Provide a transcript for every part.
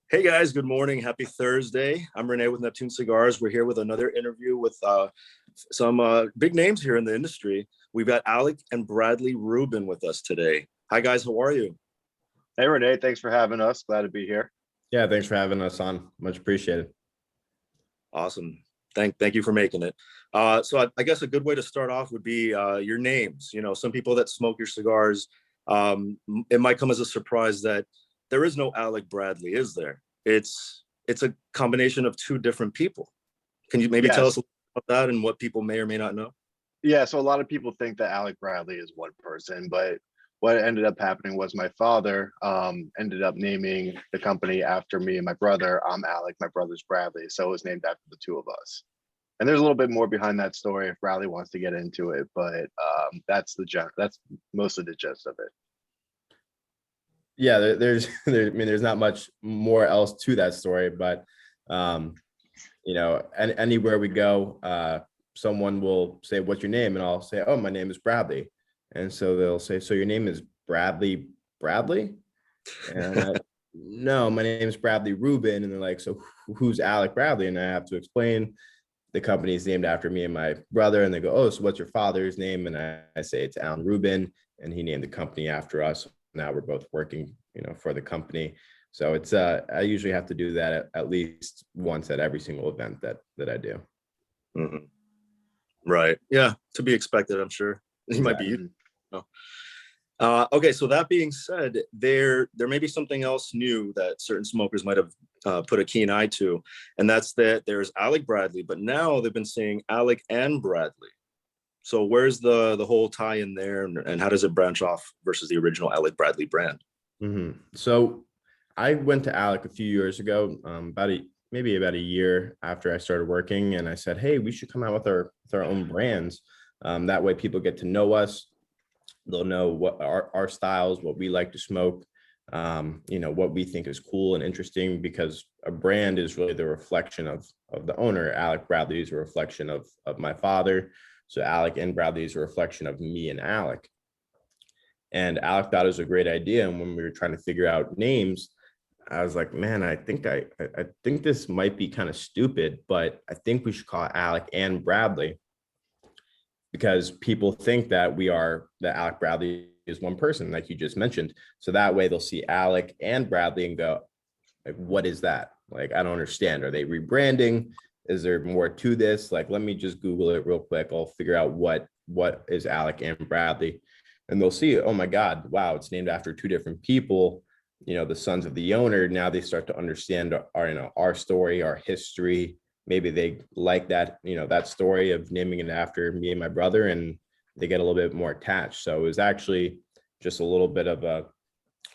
Hey guys, good morning. Happy Thursday. I'm Renee with Neptune Cigars. We're here with another interview with some big names here in the industry. We've got Alec and Bradley Rubin with us today. Hi guys, how are you? Hey Renee, thanks for having us. Glad to be here. Yeah, thanks for having us on. Much appreciated. Awesome. Thank you for making it. So I guess a good way to start off would be your names. You know, some people that smoke your cigars, it might come as a surprise that there is no Alec Bradley, is there? It's a combination of two different people. Can you maybe tell us Yes. a little about that and what people may or may not know? Yeah, so a lot of people think that Alec Bradley is one person, but what ended up happening was my father ended up naming the company after me and my brother. I'm Alec, my brother's Bradley. So it was named after the two of us. And there's a little bit more behind that story if Bradley wants to get into it, but that's mostly the gist of it. Yeah, there's not much more else to that story, but um, anywhere we go, someone will say, "What's your name?" And I'll say, "Oh, my name is Bradley." And so they'll say, "So your name is Bradley?" And no, my name is Bradley Rubin. And they're like, "So who's Alec Bradley?" And I have to explain the company is named after me and my brother. And they go, "Oh, so what's your father's name?" And I say it's Alan Rubin, and he named the company after us. Now we're both working, for the company. So it's I usually have to do that at least once at every single event that I do. Mhm. Right. Yeah, to be expected, I'm sure. He might be. Exactly. Mhm. Okay, so that being said, there may be something else new that certain smokers might have put a keen eye to, and that's that there's Alec Bradley, but now they've been saying Alec and Bradley. So where's the whole tie in there, and how does it branch off versus the original Alec Bradley brand? So I went to Alec a few years ago, maybe about a year after I started working, and I said, "Hey, we should come out with our own brands. That way, people get to know us. They'll know what our styles, what we like to smoke, what we think is cool and interesting, because a brand is really the reflection of the owner. Alec Bradley is a reflection of my father. So Alec and Bradley is a reflection of me and Alec. And Alec thought it was a great idea. And when we were trying to figure out names, I was like, man, I think this might be kind of stupid, but I think we should call it Alec and Bradley, because people think that Alec Bradley is one person, like you just mentioned. So that way they'll see Alec and Bradley and go, like, what is that? Like, I don't understand. Are they rebranding? Is there more to this? Like, let me just Google it real quick. I'll figure out what is Alec and Bradley. And they'll see, oh my God, wow, it's named after two different people, the sons of the owner. Now they start to understand our story, our history. Maybe they like that story of naming it after me and my brother, and they get a little bit more attached. So it was actually just a little bit of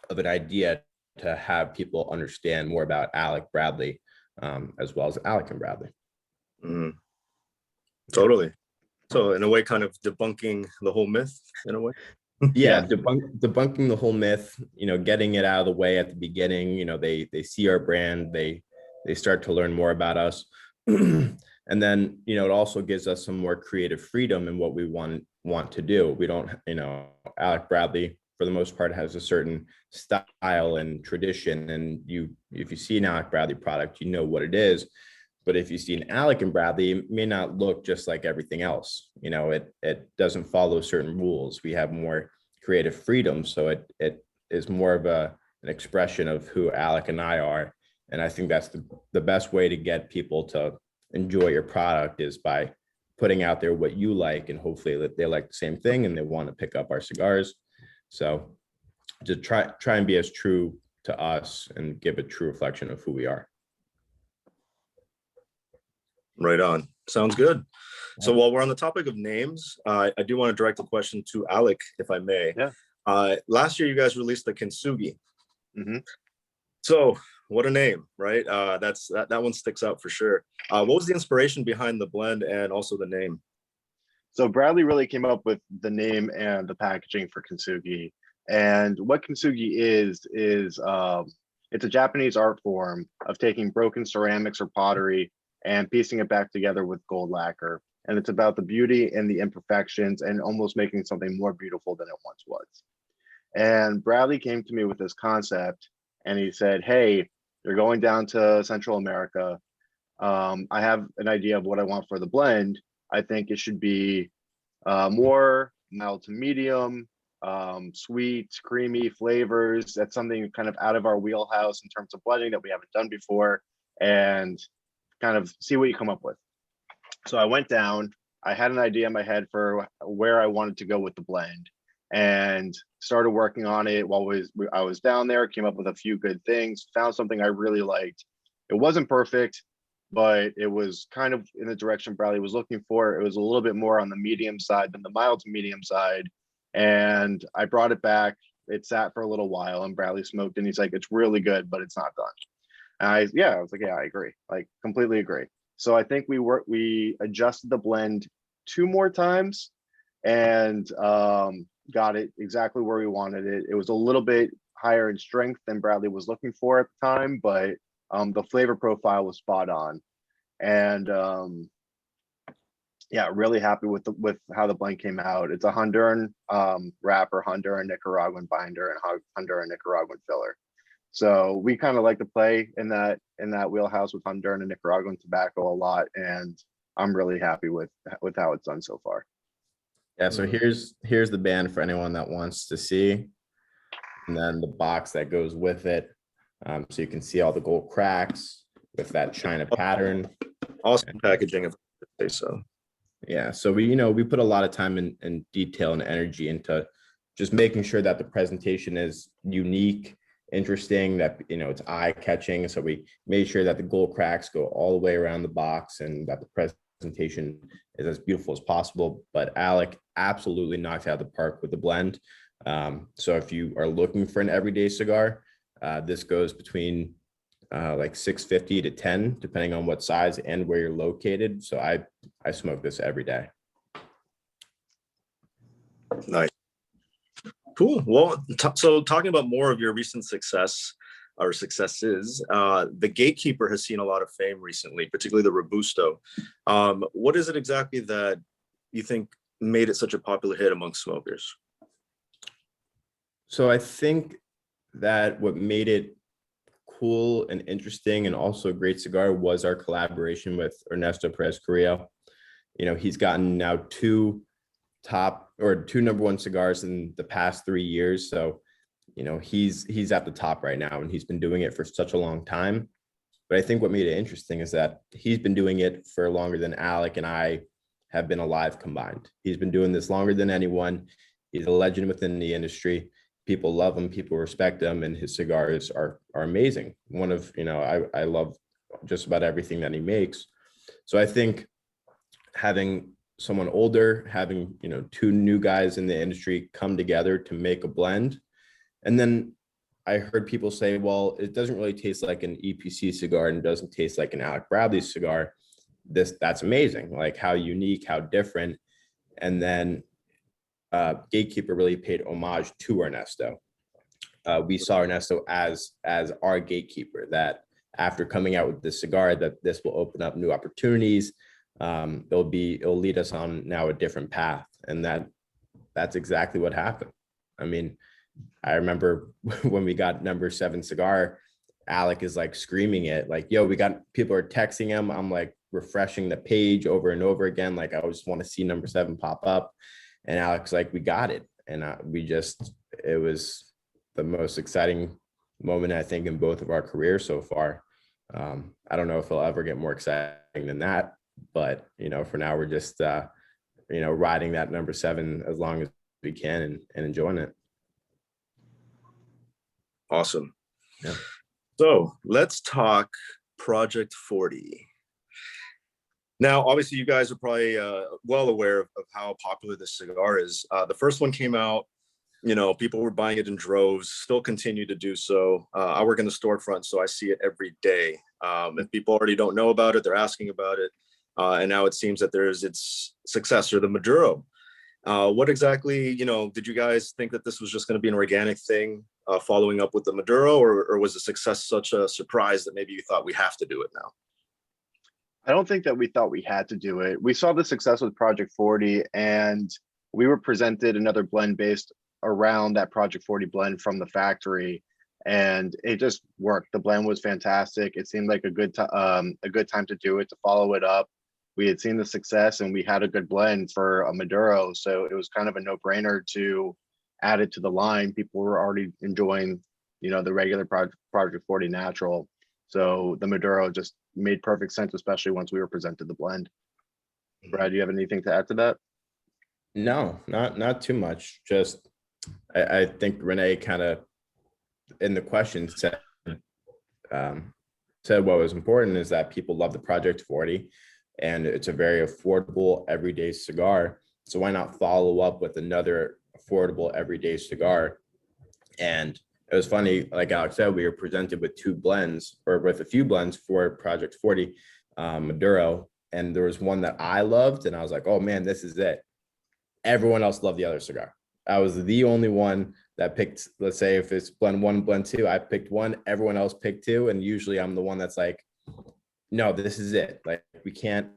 an idea to have people understand more about Alec Bradley, as well as Alec and Bradley. Mhm. Totally. So in a way, kind of debunking the whole myth in a way. Yeah, Yeah. debunking the whole myth, getting it out of the way at the beginning. They see our brand, they start to learn more about us. And then, it also gives us some more creative freedom in what we want to do. We don't, Alec Bradley, for the most part, has a certain style and tradition. And if you see an Alec Bradley product, you know what it is. But if you see an Alec and Bradley, it may not look just like everything else. It doesn't follow certain rules. We have more creative freedom. So it is more of an expression of who Alec and I are. And I think that's the best way to get people to enjoy your product, is by putting out there what you like, and hopefully that they like the same thing and they want to pick up our cigars. So to try and be as true to us and give a true reflection of who we are. Right on. Sounds good. So while we're on the topic of names, I do want to direct a question to Alec, if I may. Yeah. Last year, you guys released the Kenzugi. hmm So what a name, right? That one sticks out for sure. What was the inspiration behind the blend and also the name? So Bradley really came up with the name and the packaging for Kenzugi. And what Kenzugi is it's a Japanese art form of taking broken ceramics or pottery and piecing it back together with gold lacquer. And it's about the beauty and the imperfections and almost making something more beautiful than it once was. And Bradley came to me with this concept, and he said, "Hey, You're going down to Central America. I have an idea of what I want for the blend. I think it should be more mild to medium, sweet, creamy flavors. That's something kind of out of our wheelhouse in terms of blending that we haven't done before, and kind of see what you come up with. So I went down, I had an idea in my head for where I wanted to go with the blend, and started working on it while I was down there, came up with a few good things, found something I really liked. It wasn't perfect, but it was kind of in the direction Bradley was looking for. It was a little bit more on the medium side than the mild to medium side. And I brought it back. It sat for a little while, and Bradley smoked, and he's like, it's really good, but it's not done. And I was like, yeah, I agree. Like, completely agree. So I think we adjusted the blend 2 more times, and got it exactly where we wanted it. It was a little bit higher in strength than Bradley was looking for at the time, but the flavor profile was spot on. And yeah, really happy with how the blend came out. It's a Honduran wrapper, Honduran Nicaraguan binder, and Honduran Nicaraguan filler. So we kind of like to play in that wheelhouse with Honduran and Nicaraguan tobacco a lot, and I'm really happy with how it's done so far. Yeah, so here's the band for anyone that wants to see, and then the box that goes with it. So you can see all the gold cracks with that China pattern. Awesome packaging, if I say so. Yeah, so we put a lot of time and detail and energy into just making sure that the presentation is unique, interesting, that it's eye-catching. So we made sure that the gold cracks go all the way around the box, and that the presentation is as beautiful as possible. But Alec absolutely knocked out of the park with the blend. So if you are looking for an everyday cigar, this goes between like 650 to 10, depending on what size and where you're located. So I smoke this every day. Nice. Cool. Well, so talking about more of your recent success or successes, the Gatekeeper has seen a lot of fame recently, particularly the Robusto. What is it exactly that you think made it such a popular hit among smokers? So I think that what made it cool and interesting and also a great cigar was our collaboration with Ernesto Perez Carrillo. He's gotten now 2 number 1 cigars in the past 3 years. So, he's at the top right now, and he's been doing it for such a long time. But I think what made it interesting is that he's been doing it for longer than Alec and I have been alive combined. He's been doing this longer than anyone. He's a legend within the industry. People love him, people respect him, and his cigars are amazing. One of, I love just about everything that he makes. So I think having someone older, having 2 new guys in the industry come together to make a blend. And then I heard people say, well, it doesn't really taste like an EPC cigar, and it doesn't taste like an Alec Bradley cigar. That's amazing. Like, how unique, how different. And then Gatekeeper really paid homage to Ernesto. We saw Ernesto as our gatekeeper, that after coming out with this cigar, that this will open up new opportunities. It'll lead us on now a different path. And that's exactly what happened. I mean, I remember when we got number 7 cigar, Alec is like screaming it, like, yo, people are texting him. I'm like refreshing the page over and over again. Like, I just want to see number 7 pop up. And Alec's like, we got it. And it was the most exciting moment, I think, in both of our careers so far. I don't know if it'll ever get more exciting than that, but, for now we're just, riding that number 7 as long as we can and enjoying it. Awesome. Yeah. So let's talk Project 40. Now, obviously, you guys are probably well aware of how popular this cigar is. The first one came out, people were buying it in droves, still continue to do so. I work in the storefront, so I see it every day. If people already don't know about it, they're asking about it. And now it seems that there's its successor, the Maduro. What exactly, did you guys think that this was just going to be an organic thing following up with the Maduro, or was the success such a surprise that maybe you thought we have to do it now? I don't think that we thought we had to do it. We saw the success with Project 40, and we were presented another blend based around that Project 40 blend from the factory. and it just worked. The blend was fantastic. It seemed like a good time to do it, to follow it up. We had seen the success and we had a good blend for a Maduro, so it was kind of a no-brainer to add it to the line. People were already enjoying, the regular Project 40 natural, so the Maduro just made perfect sense, especially once we were presented the blend. Brad, do you have anything to add to that? No, not too much. Just I think Renee kind of in the question said what was important is that people love the Project 40, and it's a very affordable everyday cigar. So why not follow up with another affordable everyday cigar? And it was funny, like Alex said, we were presented with two blends, or with a few blends for Project 40 Maduro, and there was one that I loved, and I was like, oh man, this is it. Everyone else loved the other cigar. I was the only one that picked, let's say if it's blend one, blend two, I picked one, everyone else picked two. And usually I'm the one that's like, no, this is it. Like we can't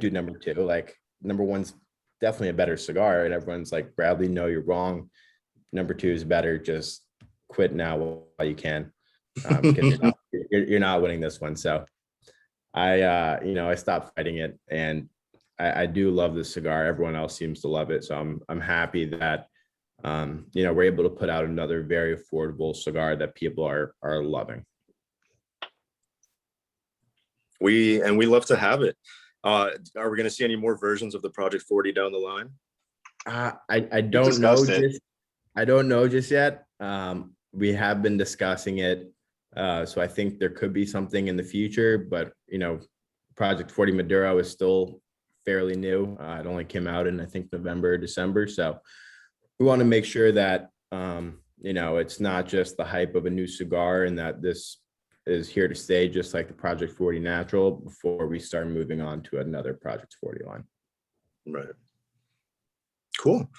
do number two. Like number one's definitely a better cigar. And everyone's like, Bradley, no, you're wrong. Number two is better. Just quit now while you can. Because you're not winning this one. So I stopped fighting it, and I do love this cigar. Everyone else seems to love it. So I'm happy that, we're able to put out another very affordable cigar that people are loving. We love to have it. Are we going to see any more versions of the Project 40 down the line? I don't know. I don't know just yet. We have been discussing it. So I think there could be something in the future, but Project 40 Maduro is still fairly new. It only came out in, I think, November, December. So we want to make sure that, it's not just the hype of a new cigar, and that this is here to stay, just like the Project 40 Natural, before we start moving on to another Project 40 line. Right. Cool.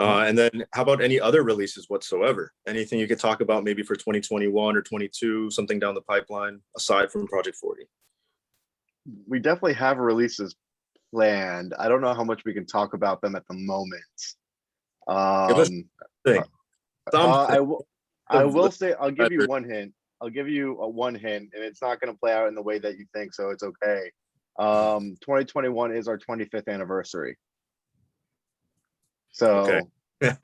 And then how about any other releases whatsoever? Anything you could talk about maybe for 2021 or 22, something down the pipeline aside from Project 40? We definitely have releases planned. I don't know how much we can talk about them at the moment. I will say, I'll give you one hint. I'll give you one hint, and it's not going to play out in the way that you think, so it's okay. 2021 is our 25th anniversary. So, okay.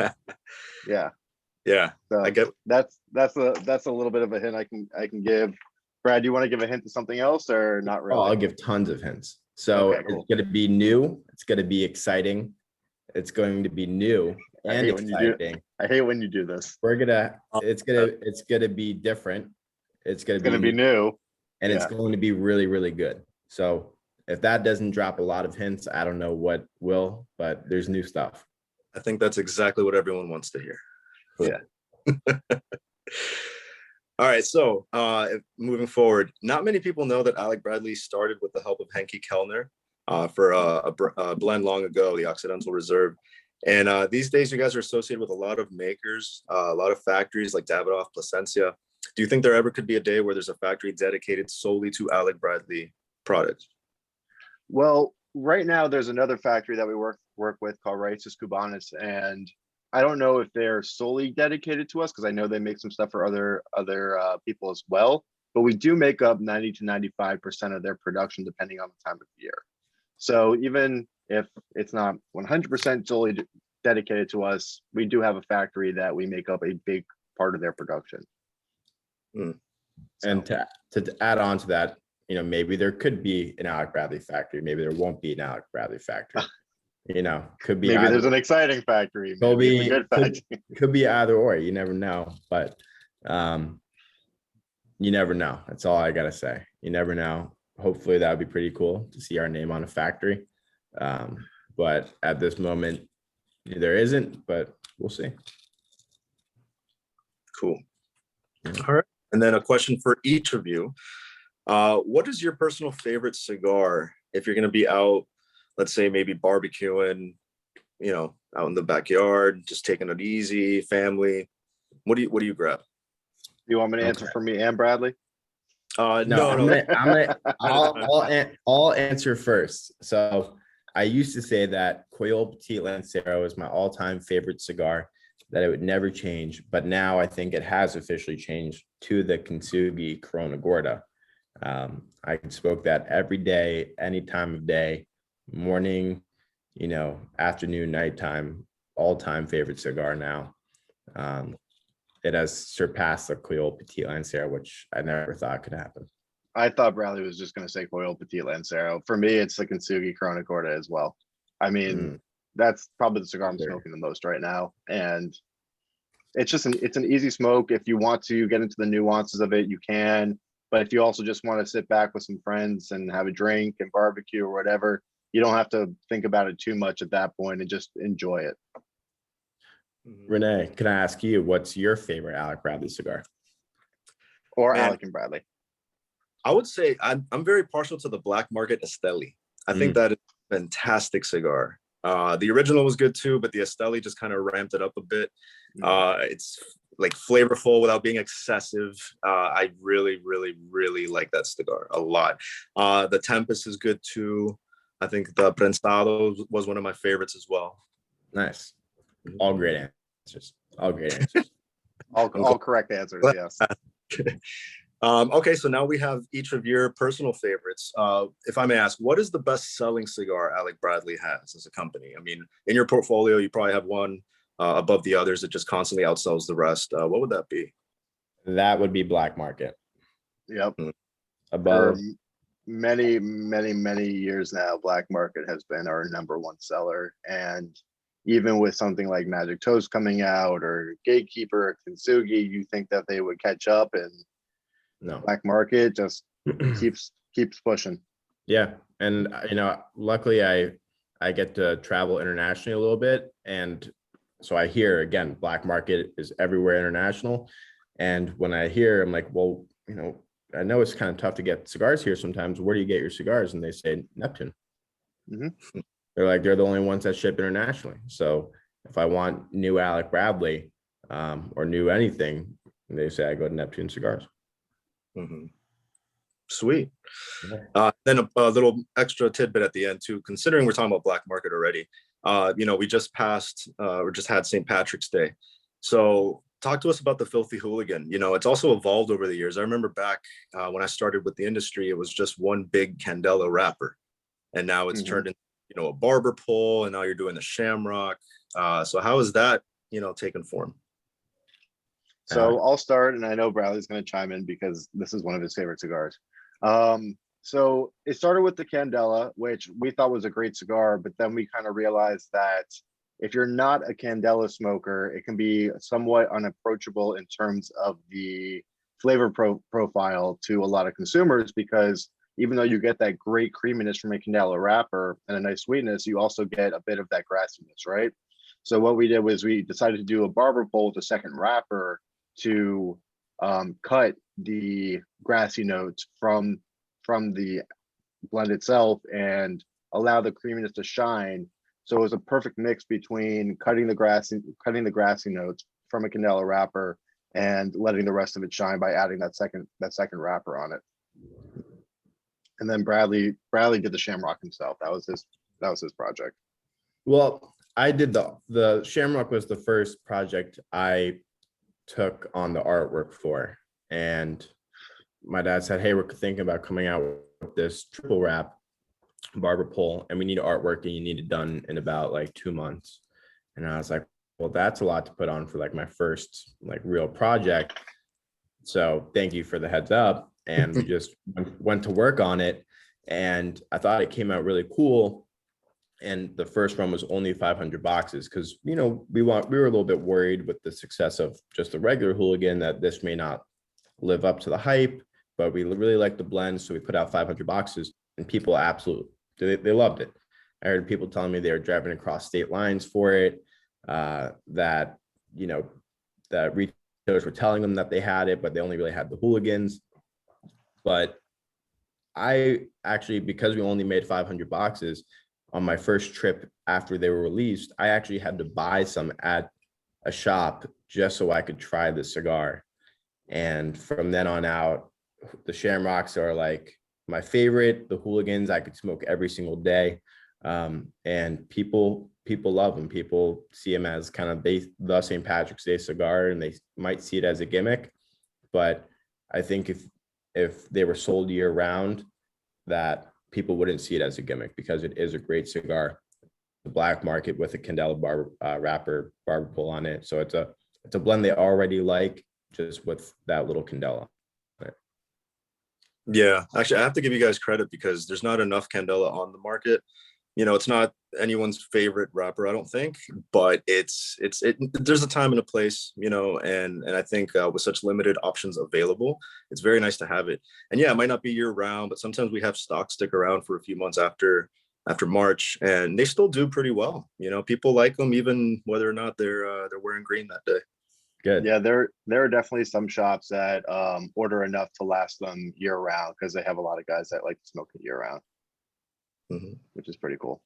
yeah. So I get that's a little bit of a hint I can give. Brad, do you want to give a hint to something else, or not really? Oh, I'll give tons of hints. So okay, cool. It's going to be new. It's going to be exciting. It's going to be new and exciting. I hate when you do this. It's gonna be different. It's gonna be new, and it's going to be really, really good. So if that doesn't drop a lot of hints, I don't know what will, but there's new stuff. I think that's exactly what everyone wants to hear. Cool. Yeah. All right. So moving forward, not many people know that Alec Bradley started with the help of Henke Kellner for a blend long ago, the Occidental Reserve. And these days, you guys are associated with a lot of makers, a lot of factories like Davidoff, Plasencia. Do you think there ever could be a day where there's a factory dedicated solely to Alec Bradley products? Well, right now, there's another factory that we work with called Raíces Cubanas, and I don't know if they're solely dedicated to us, because I know they make some stuff for other people as well. But we do make up 90 to 95% of their production, depending on the time of year. So even if it's not 100% solely dedicated to us, we do have a factory that we make up a big part of their production. Mm. So. And to add on to that, maybe there could be an Alec Bradley factory. Maybe there won't be an Alec Bradley factory. Could be. Maybe there's an exciting factory. Maybe a good factory. Could be either or. You never know. But you never know. That's all I gotta say. You never know. Hopefully that would be pretty cool to see our name on a factory. But at this moment, there isn't, but we'll see. Cool. All right. And then a question for each of you. What is your personal favorite cigar if you're going to be out, let's say maybe barbecuing, out in the backyard, just taking it easy, family? What do you grab? You want me to answer for me and Bradley? No. I'll answer first. So I used to say that Coyol Petit Lancero is my all-time favorite cigar. that it would never change. But now I think it has officially changed to the Kenzugi Corona Gorda. I can smoke that every day, any time of day, morning, afternoon, nighttime, all-time favorite cigar now. It has surpassed the Coil Petit Lancero, which I never thought could happen. I thought Bradley was just going to say Coil Petit Lancero. For me, it's the Kenzugi Corona Gorda as well. I mean, that's probably the cigar I'm smoking the most right now. And it's just it's an easy smoke. If you want to get into the nuances of it, you can. But if you also just want to sit back with some friends and have a drink and barbecue or whatever, you don't have to think about it too much at that point and just enjoy it. Renee, can I ask you, what's your favorite Alec Bradley cigar? Or Alec and Bradley. I would say I'm very partial to the Black Market Esteli. I think that is a fantastic cigar. The original was good too, but the Esteli just kind of ramped it up a bit. It's like flavorful without being excessive. I really, really, really like that cigar a lot. The Tempest is good too. I think the Prensado was one of my favorites as well. Nice. All great answers. All great answers. all correct answers, yes. Okay, so now we have each of your personal favorites. If I may ask, what is the best-selling cigar Alec Bradley has as a company? I mean, in your portfolio, you probably have one above the others that just constantly outsells the rest. What would that be? That would be Black Market. Yep. Above. For many, many, many years now, Black Market has been our #1 seller. And even with something like Magic Toast coming out or Gatekeeper or Kenzugi, you think that they would catch up, and No. Black Market just keeps pushing. Yeah. And luckily I get to travel internationally a little bit. And so I hear, again, Black Market is everywhere international. And when I hear, I'm like, well, I know it's kind of tough to get cigars here sometimes. Where do you get your cigars? And they say Neptune. They're like, they're the only ones that ship internationally. So if I want new Alec Bradley or new anything, they say I go to Neptune Cigars. Sweet. Then a little extra tidbit at the end too, considering we're talking about Black Market already. We just passed or just had St. Patrick's Day. So talk to us about the Filthy Hooligan. It's also evolved over the years. I remember back when I started with the industry, it was just one big Candela wrapper. And now it's turned into, a barber pole, and now you're doing the Shamrock. So how is that, taken form? So I'll start, and I know Bradley's going to chime in because this is one of his favorite cigars. So it started with the Candela, which we thought was a great cigar, but then we kind of realized that if you're not a Candela smoker, it can be somewhat unapproachable in terms of the flavor profile to a lot of consumers, because even though you get that great creaminess from a Candela wrapper and a nice sweetness, you also get a bit of that grassiness, right? So what we did was we decided to do a barber pole with a second wrapper to cut the grassy notes from the blend itself and allow the creaminess to shine. So it was a perfect mix between cutting the grassy notes from a Candela wrapper and letting the rest of it shine by adding that second wrapper on it. And then Bradley did the Shamrock himself. That was his project. Well, I did the Shamrock was the first project I took on the artwork for, and my dad said, hey, we're thinking about coming out with this triple wrap barber pole, and we need artwork, and you need it done in about like 2 months. And I was like, well, that's a lot to put on for like my first like real project, so thank you for the heads up. And we just went to work on it, and I thought it came out really cool. And the first run was only 500 boxes because, we were a little bit worried with the success of just the regular Hooligan that this may not live up to the hype, but we really liked the blend. So we put out 500 boxes, and people absolutely, they loved it. I heard people telling me they were driving across state lines for it, that retailers were telling them that they had it, but they only really had the Hooligans. But I actually, because we only made 500 boxes, on my first trip after they were released, I actually had to buy some at a shop just so I could try the cigar. And from then on out, the Shamrocks are like my favorite. The Hooligans I could smoke every single day. And people people love them. People see them as kind of the St. Patrick's Day cigar, and they might see it as a gimmick. But I think if they were sold year round, that people wouldn't see it as a gimmick because it is a great cigar. The black market with a Candela wrapper barber pull on it. So it's a blend they already like, just with that little Candela. Yeah, actually, I have to give you guys credit because there's not enough Candela on the market. It's not anyone's favorite wrapper, I don't think, but there's a time and a place, and I think with such limited options available, it's very nice to have it. And yeah, it might not be year round, but sometimes we have stock stick around for a few months after March, and they still do pretty well. People like them even whether or not they're wearing green that day. Good. Yeah, there are definitely some shops that order enough to last them year round because they have a lot of guys that like to smoke it year round, which is pretty cool.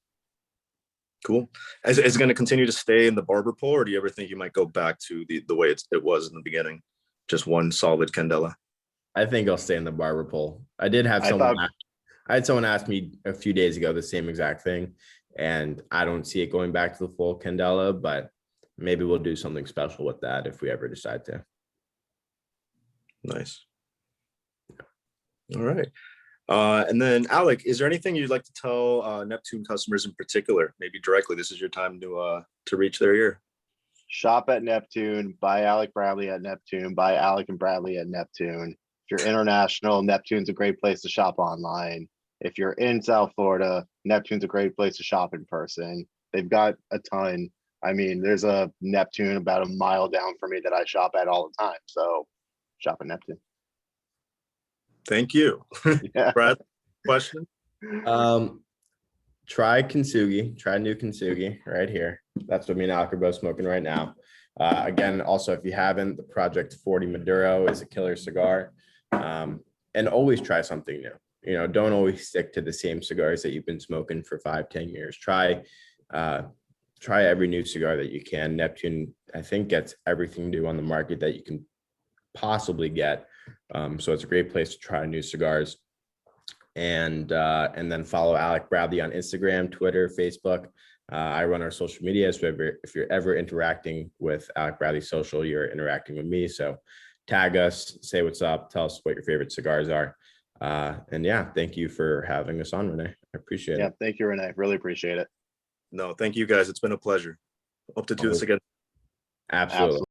Cool. Is it going to continue to stay in the barber pole, or do you ever think you might go back to the way it was in the beginning, just one solid Candela? I think I'll stay in the barber pole. I did have I had someone ask me a few days ago the same exact thing, and I don't see it going back to the full Candela, but maybe we'll do something special with that if we ever decide to. Nice. All right. And then Alec, is there anything you'd like to tell Neptune customers in particular, maybe directly? This is your time to reach their ear. Shop at Neptune, buy Alec Bradley at Neptune, buy Alec and Bradley at Neptune. If you're international, Neptune's a great place to shop online. If you're in South Florida, Neptune's a great place to shop in person. They've got a ton. I mean, there's a Neptune about a mile down from me that I shop at all the time. So shop at Neptune. Thank you. Yeah. Brad, question? Try Kenzugi. Try new Kenzugi right here. That's what me and Alec are both smoking right now. Again, also, if you haven't, the Project 40 Maduro is a killer cigar. And always try something new. Don't always stick to the same cigars that you've been smoking for 5-10 years. Try every new cigar that you can. Neptune, I think, gets everything new on the market that you can possibly get. So it's a great place to try new cigars. And then follow Alec Bradley on Instagram, Twitter, Facebook. I run our social media. So if you're ever interacting with Alec Bradley social, you're interacting with me. So tag us, say what's up, tell us what your favorite cigars are. And yeah, thank you for having us on, Renee. I appreciate it. Yeah, thank you, Renee. Really appreciate it. No, thank you guys. It's been a pleasure. Hope to do this again. Absolutely.